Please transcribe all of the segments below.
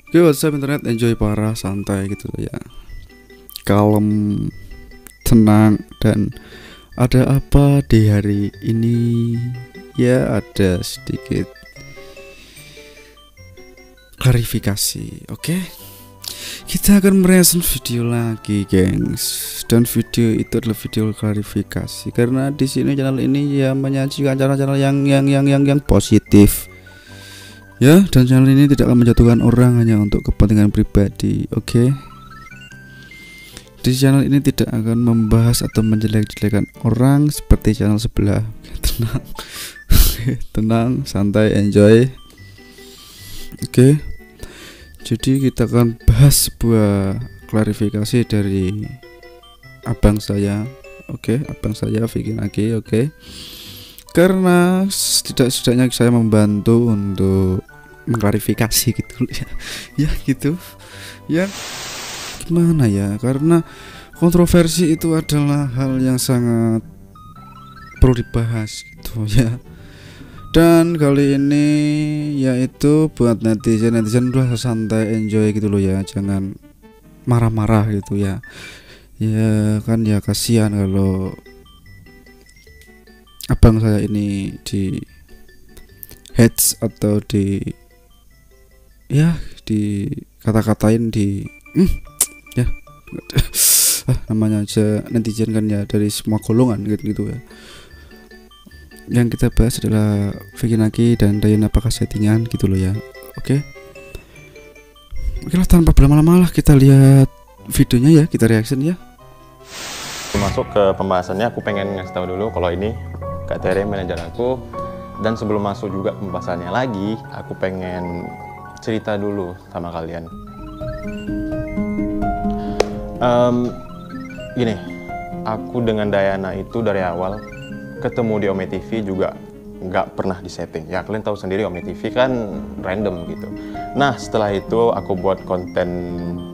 Oke, WhatsApp internet enjoy parah, santai gitu ya. Kalem, tenang, dan ada apa di hari ini? Ya, ada sedikit klarifikasi. Oke. Kita akan mereaction video lagi, gengs. Dan video itu adalah video klarifikasi karena di sini channel ini ya menyajikan channel-channel yang positif. Ya, dan channel ini tidak akan menjatuhkan orang hanya untuk kepentingan pribadi, oke? Di channel ini tidak akan membahas atau menjelek-jelekan orang seperti channel sebelah. Tenang, tenang, santai, enjoy. Oke. Jadi kita akan bahas sebuah klarifikasi dari abang saya, oke? Abang saya Vicky Nagi, oke? Karena setidaknya saya membantu untuk mengklarifikasi gitu ya. Ya gitu. Ya gimana ya? Karena kontroversi itu adalah hal yang sangat perlu dibahas gitu ya. Dan kali ini yaitu buat netizen udah santai, enjoy gitu loh ya. Jangan marah-marah gitu ya. Ya kan ya, kasihan kalau abang saya ini di hates atau di kata-katain di ya namanya aja netizen kan ya, dari semua golongan gitu ya. Yang kita bahas adalah Vicky Nagi dan Dayan apakah settingan gitu loh ya. Oke lah, tanpa berlama-lama lah kita lihat videonya ya, kita reaction ya. Masuk ke pembahasannya, aku pengen ngasih tahu dulu kalau ini Kak Tere manajer aku. Dan sebelum masuk juga pembahasannya lagi, aku pengen cerita dulu sama kalian. Gini, aku dengan Dayana itu dari awal ketemu di Ome TV juga nggak pernah disetting. Ya kalian tahu sendiri Ome TV kan random gitu. Nah setelah itu aku buat konten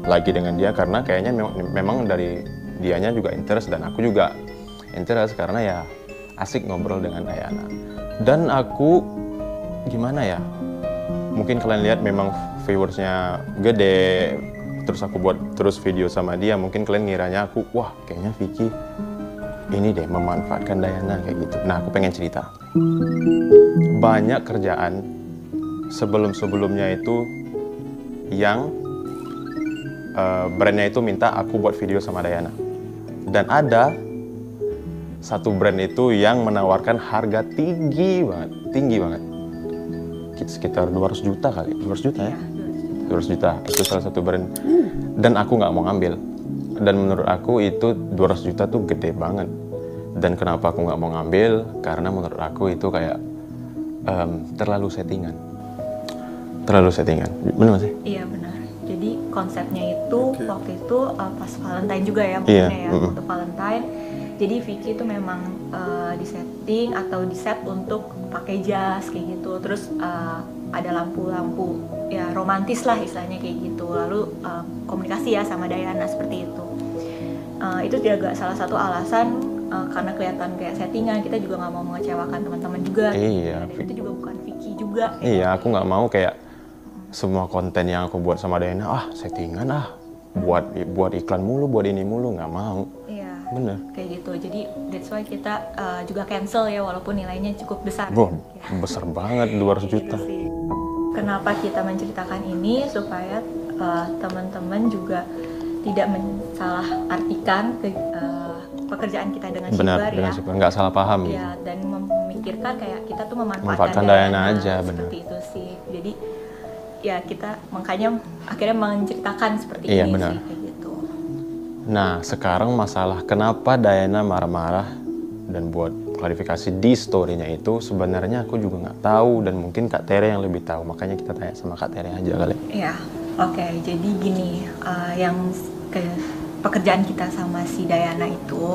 lagi dengan dia karena kayaknya memang dari dianya juga interest dan aku juga interest karena ya asik ngobrol dengan Dayana. Dan aku gimana ya? Mungkin kalian lihat memang viewersnya gede. Terus aku buat terus video sama dia. Mungkin kalian ngiranya aku, wah kayaknya Vicky ini deh memanfaatkan Dayana kayak gitu. Nah aku pengen cerita. Banyak kerjaan sebelum-sebelumnya itu yang brandnya itu minta aku buat video sama Dayana. Dan ada satu brand itu yang menawarkan harga tinggi banget. Sekitar 200 juta kali, 200 juta ya? 200 juta, itu salah satu brand. Dan aku nggak mau ngambil. Dan menurut aku itu 200 juta tuh gede banget. Dan kenapa aku nggak mau ngambil? Karena menurut aku itu kayak terlalu settingan. Benar sih? Iya benar. Jadi konsepnya itu waktu itu pas Valentine juga ya mungkin ya, untuk Valentine. Jadi Vicky itu memang disetting atau diset untuk pakai jas kayak gitu. Terus ada lampu-lampu ya romantis lah istilahnya kayak gitu. Lalu komunikasi ya sama Dayana seperti itu. Itu juga salah satu alasan karena kelihatan kayak settingan, kita juga nggak mau mengecewakan teman-teman juga. Iya. Dan itu juga bukan Vicky juga. Iya, aku nggak mau kayak semua konten yang aku buat sama Dayana settingan buat iklan mulu, buat ini mulu, nggak mau. Iya. Bener. Kayak gitu. Jadi that's why kita juga cancel ya walaupun nilainya cukup besar. Besar banget 200 juta. Gitu sih. Kenapa kita menceritakan ini supaya teman-teman juga tidak mensalah artikan pekerjaan kita dengan Sibar ya. Nggak salah paham ya, gitu. Dan memikirkan kayak kita tuh memanfaatkan Dayana aja, benar. Seperti itu sih. Jadi ya kita makanya akhirnya menceritakan seperti Iya, ini benar. sih kayak gitu. Nah, sekarang masalah kenapa Dayana marah-marah dan buat klarifikasi di story-nya itu sebenarnya aku juga nggak tahu dan mungkin Kak Tere yang lebih tahu. Makanya kita tanya sama Kak Tere aja kali. Iya, oke. Jadi gini, yang pekerjaan kita sama si Dayana itu,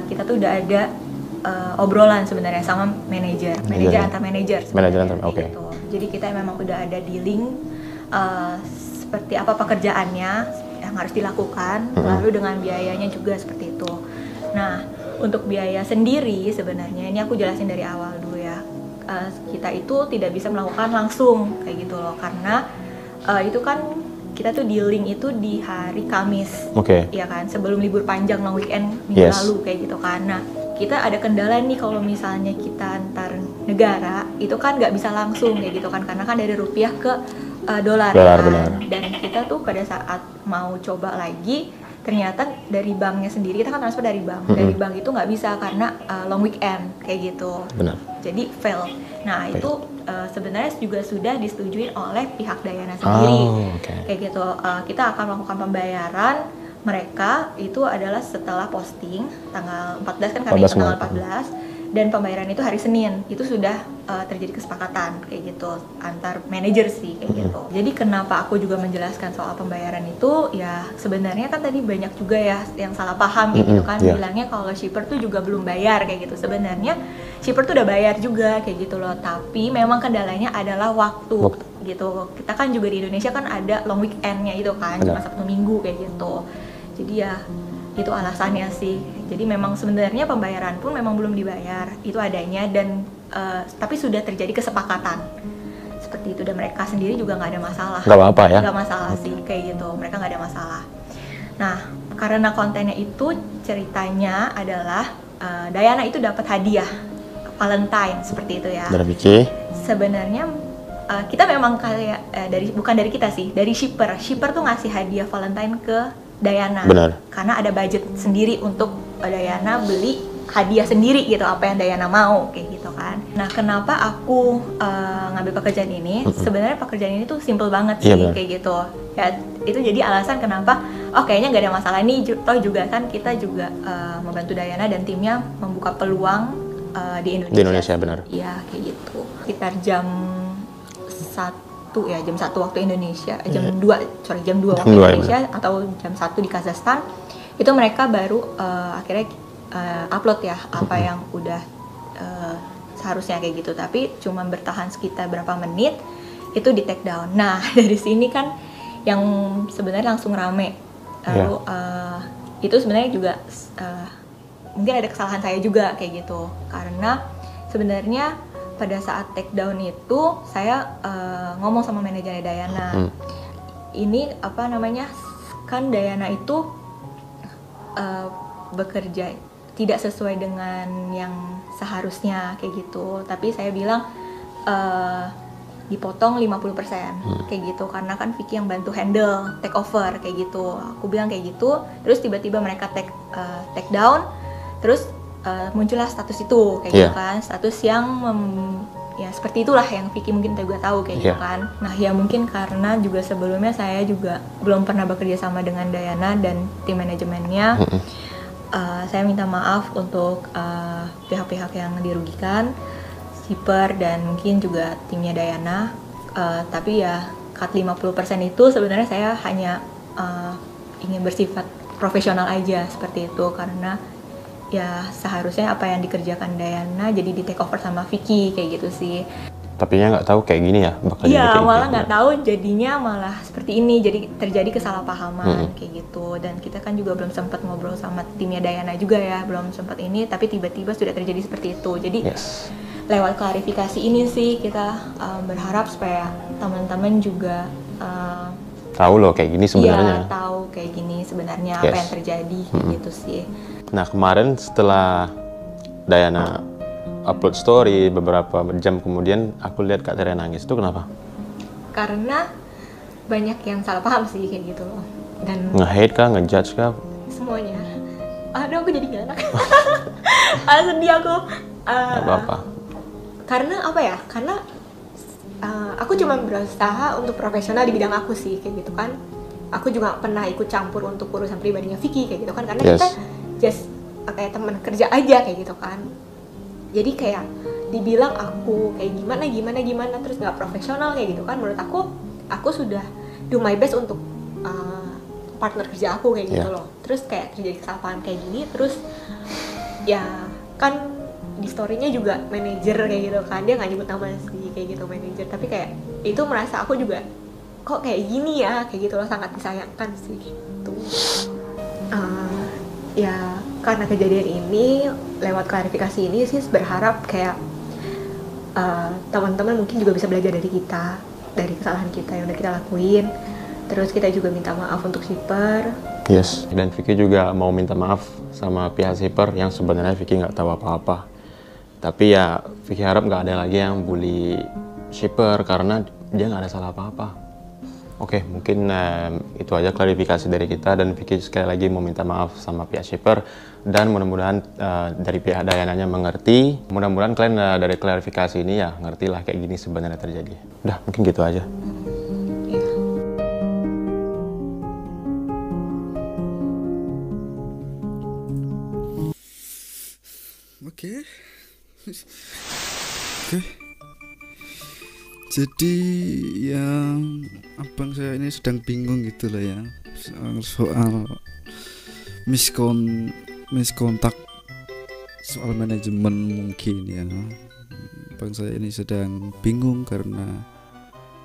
kita tuh udah ada obrolan sebenarnya sama manajer antar manajer. Oke. Gitu. Jadi kita memang udah ada dealing seperti apa pekerjaannya yang harus dilakukan, lalu dengan biayanya juga seperti itu. Nah, untuk biaya sendiri sebenarnya ini aku jelasin dari awal dulu ya. Kita itu tidak bisa melakukan langsung kayak gitu loh, karena itu kan kita tuh dealing itu di hari Kamis, ya kan, sebelum libur panjang long weekend minggu lalu kayak gitu kan. Nah, kita ada kendala nih kalau misalnya kita antar negara itu kan nggak bisa langsung kayak gitu kan, karena kan dari rupiah ke dolar kan. Dan kita tuh pada saat mau coba lagi, ternyata dari banknya sendiri, kita kan transfer dari bank, dari bank itu nggak bisa karena long weekend kayak gitu. Benar. Jadi fail. Nah itu sebenarnya juga sudah disetujui oleh pihak Dayana sendiri, kayak gitu. Kita akan melakukan pembayaran mereka itu adalah setelah posting tanggal 14 kan, kami tanggal 14, dan pembayaran itu hari Senin. Itu sudah terjadi kesepakatan kayak gitu antar manajer sih kayak gitu. Jadi kenapa aku juga menjelaskan soal pembayaran itu, ya sebenarnya kan tadi banyak juga ya yang salah paham kayak gitu kan, bilangnya kalau shipper tuh juga belum bayar kayak gitu. Sebenarnya shipper tuh udah bayar juga kayak gitu loh, tapi memang kendalanya adalah waktu gitu. Kita kan juga di Indonesia kan ada long weekendnya itu kan, cuma Sabtu Minggu kayak gitu. Jadi ya itu alasannya sih. Jadi memang sebenarnya pembayaran pun memang belum dibayar, itu adanya, dan tapi sudah terjadi kesepakatan seperti itu, dan mereka sendiri juga nggak ada masalah. Nggak apa-apa ya? Nggak masalah sih kayak gitu, mereka nggak ada masalah. Nah, karena kontennya itu ceritanya adalah Dayana itu dapat hadiah Valentine seperti itu ya. Dari Vicky. Sebenarnya kita memang kayak bukan dari kita sih, dari shipper tuh ngasih hadiah Valentine ke Dayana. Benar. Karena ada budget sendiri untuk Dayana beli hadiah sendiri gitu, apa yang Dayana mau kayak gitu kan. Nah, kenapa aku ngambil pekerjaan ini? Sebenarnya pekerjaan ini tuh simple banget sih kayak gitu. Ya, itu jadi alasan kenapa kayaknya nggak ada masalah nih. Toh juga kan kita juga membantu Dayana dan timnya membuka peluang di Indonesia. Di Indonesia, benar. Iya, kayak gitu. Sekitar jam 1 ya, jam 1 waktu Indonesia, jam 2 waktu Indonesia, atau jam 1 di Kazakhstan, itu mereka baru akhirnya upload ya apa yang udah seharusnya kayak gitu, tapi cuma bertahan sekitar berapa menit itu di take down. Nah, dari sini kan yang sebenarnya langsung rame. Lalu itu sebenarnya juga mungkin ada kesalahan saya juga kayak gitu, karena sebenarnya pada saat take down itu saya ngomong sama manajernya Dayana. Ini apa namanya, kan Dayana itu bekerja tidak sesuai dengan yang seharusnya kayak gitu. Tapi saya bilang dipotong 50% kayak gitu, karena kan Vicky yang bantu handle take over kayak gitu. Aku bilang kayak gitu, terus tiba-tiba mereka take down, terus muncullah status itu kayak gitu kan, status yang ya seperti itulah yang Vicky mungkin juga tahu kayak gitu kan. Nah, ya mungkin karena juga sebelumnya saya juga belum pernah bekerja sama dengan Dayana dan tim manajemennya. Saya minta maaf untuk pihak-pihak yang dirugikan, shipper dan mungkin juga timnya Dayana. Tapi ya cut 50% itu sebenarnya saya hanya ingin bersifat profesional aja seperti itu, karena ya seharusnya apa yang dikerjakan Dayana jadi di take over sama Vicky kayak gitu sih. Tapi ya nggak tahu kayak gini ya bakal jadi kayak malah gitu. Nggak tahu jadinya malah seperti ini, jadi terjadi kesalahpahaman kayak gitu. Dan kita kan juga belum sempat ngobrol sama timnya Dayana juga ya, belum sempat ini, tapi tiba-tiba sudah terjadi seperti itu. Jadi lewat klarifikasi ini sih kita berharap supaya teman-teman juga tahu loh kayak gini sebenarnya. Iya, tahu kayak gini sebenarnya apa yang terjadi gitu sih. Nah, kemarin setelah Dayana upload story, beberapa jam kemudian aku lihat Kak Tere nangis. Itu kenapa? Karena banyak yang salah paham sih kayak gitu loh. Dan nge-hate kah, nge-judge kah? Semuanya. Aduh, aku jadi gak enak. Sedih aku. Gak apa-apa. Karena apa ya? Karena aku cuma berusaha untuk profesional di bidang aku sih kayak gitu kan. Aku juga pernah ikut campur untuk urusan pribadinya Vicky kayak gitu kan, karena kita just kayak teman kerja aja kayak gitu kan. Jadi kayak dibilang aku kayak gimana terus nggak profesional kayak gitu kan, menurut aku sudah do my best untuk partner kerja aku kayak gitu loh. Terus kayak terjadi kesalahan kayak gini, terus ya kan di story-nya juga manajer kayak gitu kan, dia nggak nyebut nama sih kayak gitu manajer, tapi kayak itu merasa aku juga kok kayak gini ya kayak gitu loh, sangat disayangkan sih gitu. Ya karena kejadian ini, lewat klarifikasi ini sih berharap kayak teman-teman mungkin juga bisa belajar dari kita dari kesalahan kita yang udah kita lakuin. Terus kita juga minta maaf untuk shipper. Yes, dan Vicky juga mau minta maaf sama pihak shipper yang sebenarnya Vicky nggak tahu apa-apa. Tapi ya Vicky harap nggak ada lagi yang bully shipper karena dia nggak ada salah apa-apa. Oke, mungkin itu aja klarifikasi dari kita, dan Vicky sekali lagi mau minta maaf sama pihak shipper, dan mudah-mudahan dari pihak Dayananya mengerti. Mudah-mudahan kalian dari klarifikasi ini ya ngerti lah kayak gini sebenarnya terjadi. Udah, mungkin gitu aja. Oke. Jadi yang abang saya ini sedang bingung gitu loh ya, soal miskontak soal manajemen mungkin ya. Abang saya ini sedang bingung karena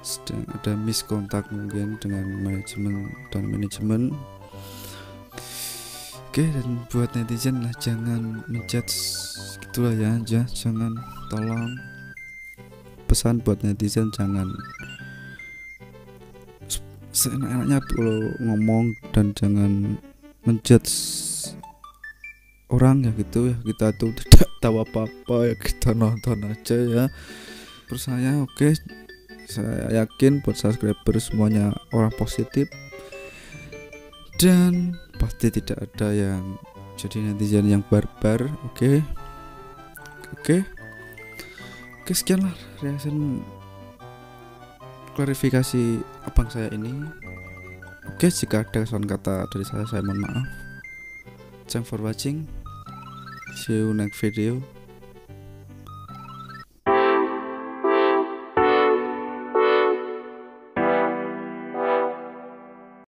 sedang ada miskontak mungkin dengan manajemen. Oke, dan buat netizen lah, jangan menjudge gitulah ya, jangan, tolong pesan buat netizen, jangan seenak-enaknya kalau ngomong, dan jangan menjudge orang ya gitu ya. Kita tuh tidak tahu apa-apa ya, kita nonton aja ya. Terus saya saya yakin buat subscriber semuanya orang positif, dan pasti tidak ada yang jadi netizen yang barbar. Oke, sekian lah reaction klarifikasi abang saya ini. Oke, jika ada kesalahan kata dari saya mohon maaf. Thanks for watching, see you next video.